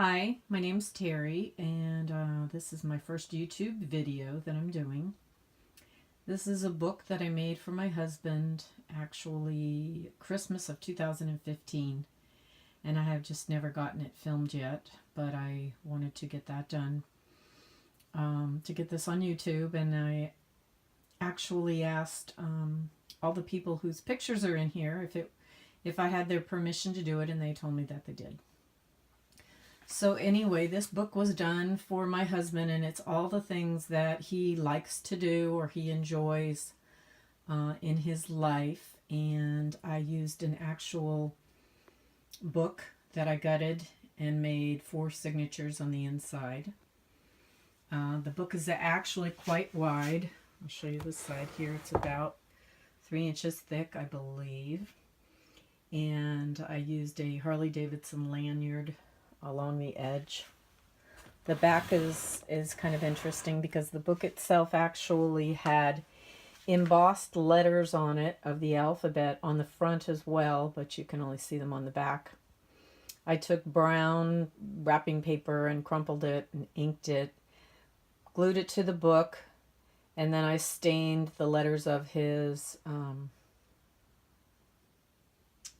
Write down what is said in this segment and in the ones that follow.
Hi, my name's Terry, and this is my first YouTube video that I'm doing. This is a book that I made for my husband, actually Christmas of 2015, and I have just never gotten it filmed yet, but I wanted to get that done to get this on YouTube, and I actually asked all the people whose pictures are in here if I had their permission to do it, and they told me that they did. So anyway, this book was done for my husband, and it's all the things that he likes to do or he enjoys in his life. And I used an actual book that I gutted and made 4 signatures on the inside. The book is actually quite wide. I'll show you this side here. It's about 3 inches thick, I believe. And I used a Harley Davidson lanyard along the edge. The back is kind of interesting because the book itself actually had embossed letters on it of the alphabet on the front as well, but you can only see them on the back. I took brown wrapping paper and crumpled it and inked it, glued it to the book, and then I stained the letters of his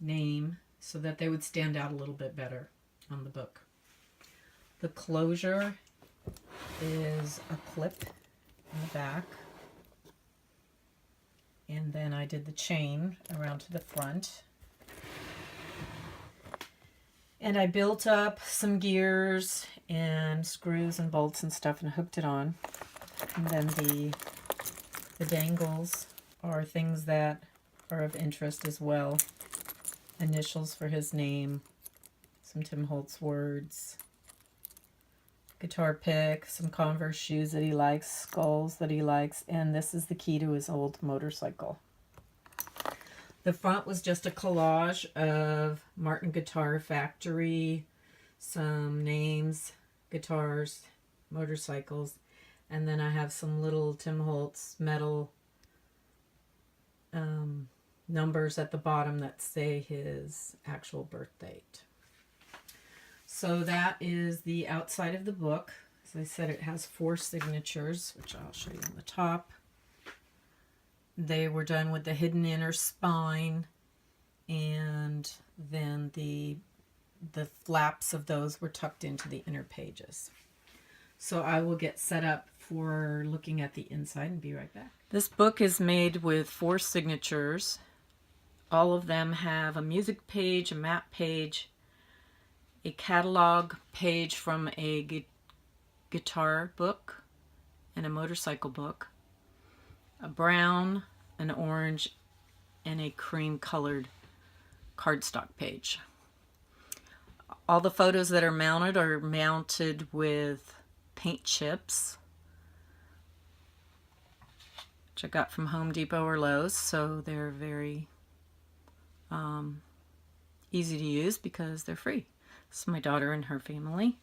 name so that they would stand out a little bit better on the book. The closure is a clip in the back, and then I did the chain around to the front, and I built up some gears and screws and bolts and stuff and hooked it on. And then the dangles are things that are of interest as well. Initials for his name, some Tim Holtz words, guitar pick, some Converse shoes that he likes, skulls that he likes, and this is the key to his old motorcycle. The front was just a collage of Martin Guitar Factory, some names, guitars, motorcycles, and then I have some little Tim Holtz metal numbers at the bottom that say his actual birth date. So that is the outside of the book. As I said, it has 4 signatures, which I'll show you on the top. They were done with the hidden inner spine, and then the flaps of those were tucked into the inner pages. So I will get set up for looking at the inside and be right back. This book is made with 4 signatures. All of them have a music page, a map page, a catalog page from a guitar book and a motorcycle book, a brown, an orange, and a cream colored cardstock page. All the photos that are mounted with paint chips, which I got from Home Depot or Lowe's, so they're very easy to use because they're free. This is my daughter and her family.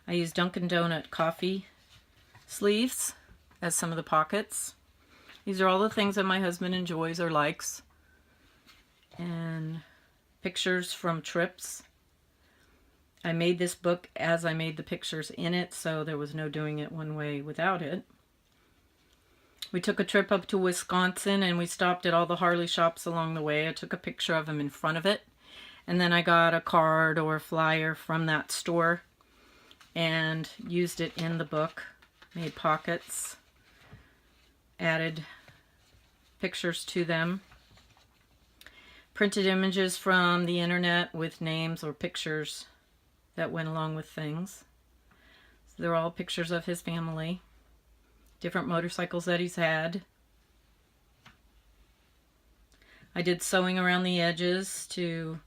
I use Dunkin' Donut coffee sleeves as some of the pockets. These are all the things that my husband enjoys or likes. And pictures from trips. I made this book as I made the pictures in it, so there was no doing it one way without it. We took a trip up to Wisconsin, and we stopped at all the Harley shops along the way. I took a picture of them in front of it, and then I got a card or a flyer from that store and used it in the book, made pockets, added pictures to them, printed images from the internet with names or pictures that went along with things. So they're all pictures of his family, different motorcycles that he's had. I did sewing around the edges to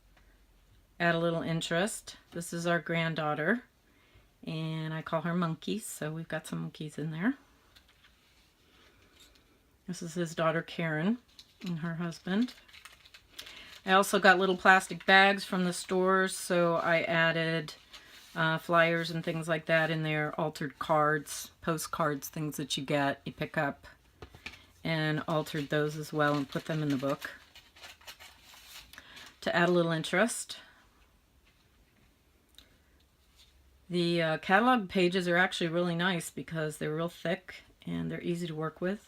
add a little interest. This is our granddaughter, and I call her Monkey, so we've got some monkeys in there. This is his daughter Karen and her husband. I also got little plastic bags from the stores, so I added flyers and things like that in there, altered cards, postcards, things that you pick up, and altered those as well and put them in the book to add a little interest. The catalog pages are actually really nice because they're real thick and they're easy to work with.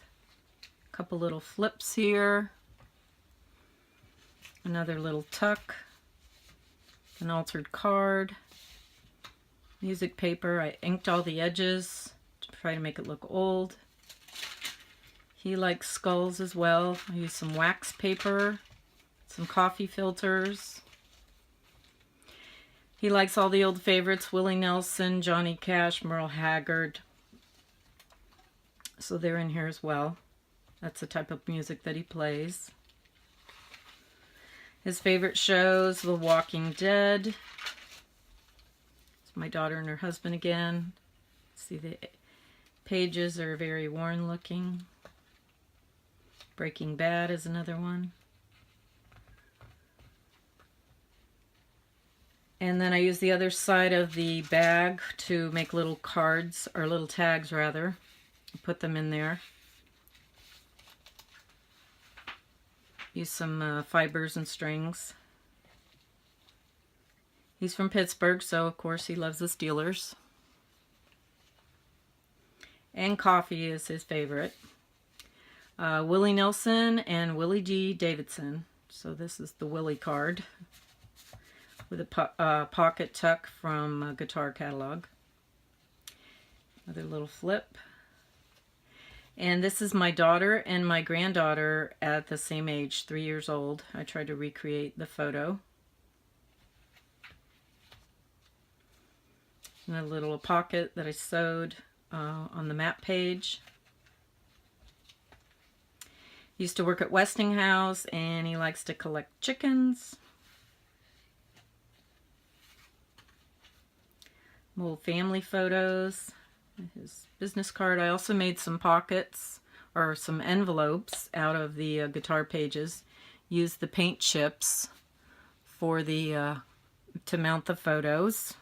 A couple little flips here. Another little tuck. An altered card. Music paper. I inked all the edges to try to make it look old. He likes skulls as well. I used some wax paper, some coffee filters. He likes all the old favorites, Willie Nelson, Johnny Cash, Merle Haggard. So they're in here as well. That's the type of music that he plays. His favorite shows, The Walking Dead. It's my daughter and her husband again. See, the pages are very worn looking. Breaking Bad is another one. And then I use the other side of the bag to make little cards, or little tags rather. Put them in there. Use some fibers and strings. He's from Pittsburgh, so of course he loves the Steelers. And coffee is his favorite. Willie Nelson and Willie D. Davidson. So this is the Willie card with a pocket tuck from a guitar catalog. Another little flip. And this is my daughter and my granddaughter at the same age, 3 years old. I tried to recreate the photo. And a little pocket that I sewed on the map page. He used to work at Westinghouse and he likes to collect chickens. Little family photos. His business card. I also made some pockets or some envelopes out of the guitar pages. Used the paint chips for the to mount the photos.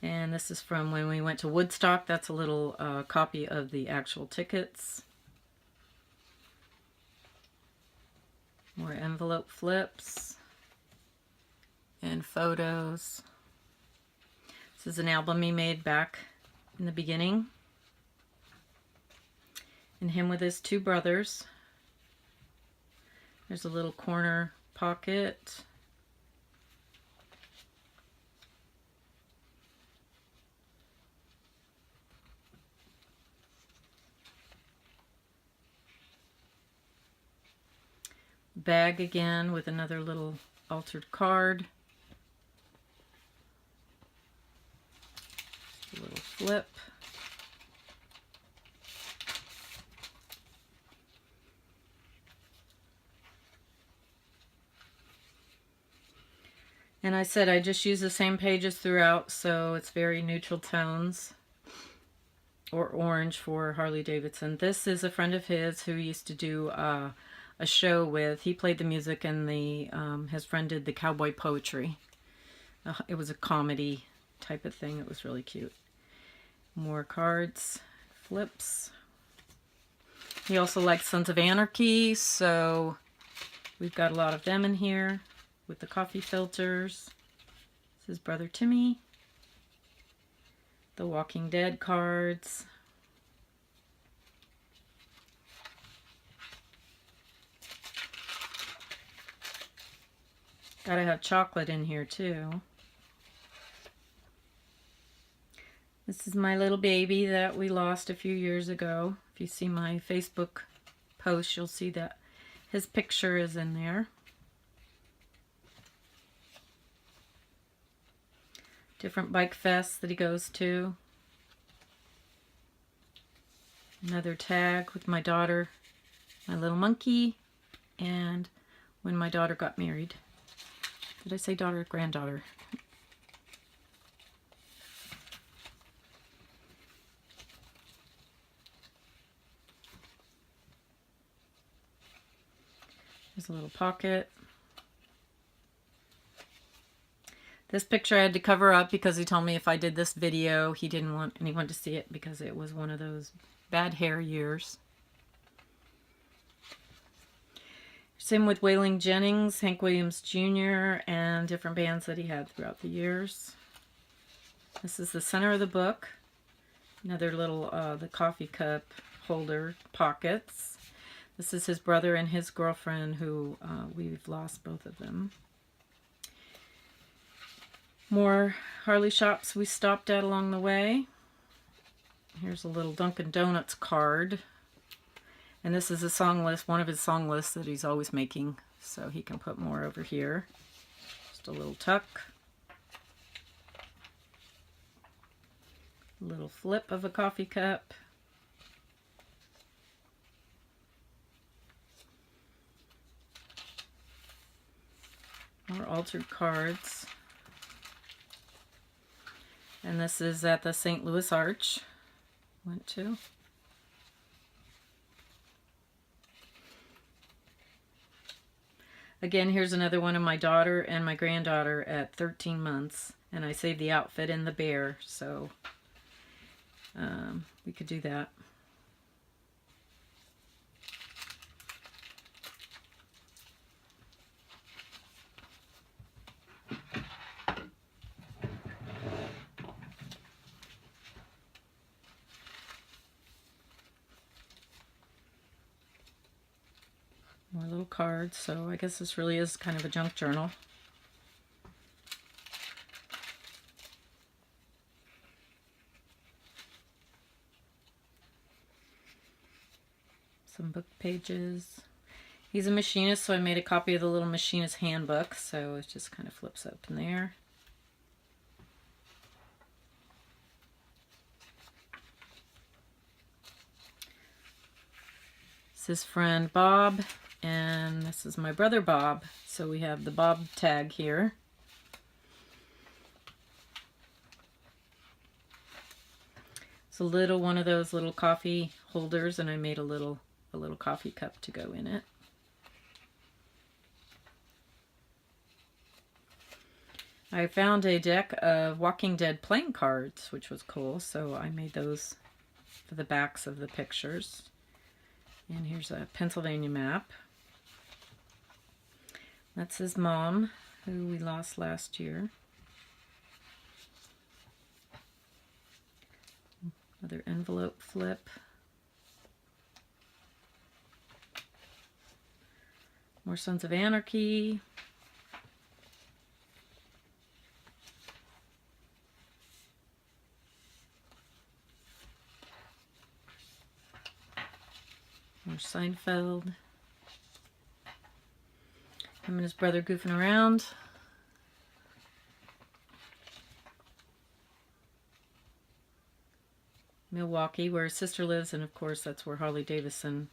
And this is from when we went to Woodstock. That's a little copy of the actual tickets. More envelope flips and photos. This is an album he made back in the beginning. And him with his two brothers. There's a little corner pocket. Bag again with another little altered card. A little flip. And I said I just use the same pages throughout, so it's very neutral tones. Or orange for Harley Davidson. This is a friend of his who used to do a show with. He played the music and his friend did the cowboy poetry. It was a comedy type of thing. It was really cute. More cards, flips. He also likes Sons of Anarchy, so we've got a lot of them in here with the coffee filters. This is Brother Timmy. The Walking Dead cards. Gotta have chocolate in here too. This is my little baby that we lost a few years ago. If you see my Facebook post, you'll see that his picture is in there. Different bike fests that he goes to. Another tag with my daughter, my little monkey, and when my daughter got married. Did I say daughter or granddaughter? There's a little pocket. This picture I had to cover up because he told me if I did this video, he didn't want anyone to see it because it was one of those bad hair years. Same with Waylon Jennings, Hank Williams Jr., and different bands that he had throughout the years. This is the center of the book. Another little, the coffee cup holder pockets. This is his brother and his girlfriend who we've lost both of them. More Harley shops we stopped at along the way. Here's a little Dunkin' Donuts card. And this is a song list, one of his song lists that he's always making. So he can put more over here. Just a little tuck. A little flip of a coffee cup. More altered cards. And this is at the St. Louis Arch. Went to. Again, here's another one of my daughter and my granddaughter at 13 months. And I saved the outfit and the bear, so we could do that. More little cards, so I guess this really is kind of a junk journal. Some book pages. He's a machinist, so I made a copy of the little machinist handbook, so it just kind of flips up in there. This is friend Bob. And this is my brother Bob. So we have the Bob tag here. It's a little one of those little coffee holders, and I made a little coffee cup to go in it. I found a deck of Walking Dead playing cards, which was cool, so I made those for the backs of the pictures. And here's a Pennsylvania map. That's his mom, who we lost last year. Another envelope flip. More Sons of Anarchy. More Seinfeld. Him and his brother goofing around. Milwaukee, where his sister lives, and of course that's where Harley Davidson,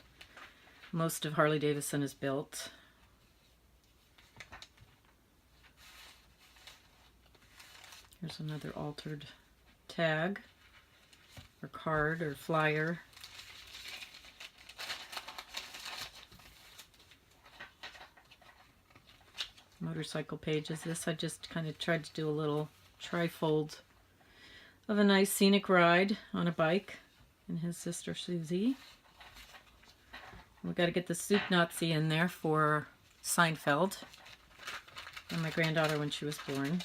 most of Harley Davidson is built. Here's another altered tag, or card, or flyer. Motorcycle pages. This I just kind of tried to do a little trifold of a nice scenic ride on a bike and his sister Susie. We got to get the Soup Nazi in there for Seinfeld and my granddaughter when she was born.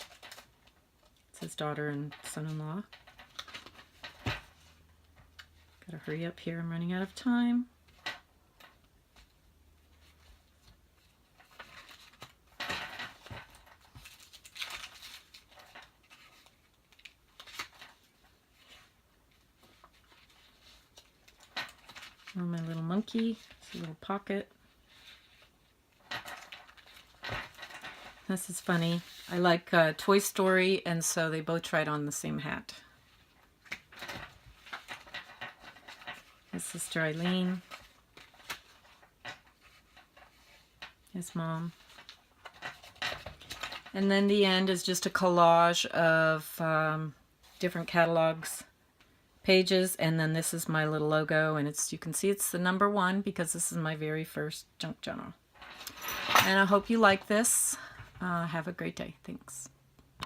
It's his daughter and son-in-law. Gotta hurry up here, I'm running out of time. Oh, my little monkey. It's a little pocket. This is funny. I like Toy Story, and so they both tried on the same hat. His sister Eileen. His mom. And then the end is just a collage of different catalogs. Pages, and then this is my little logo, and you can see it's the number 1 because this is my very first junk journal. And I hope you like this. Have a great day. Thanks.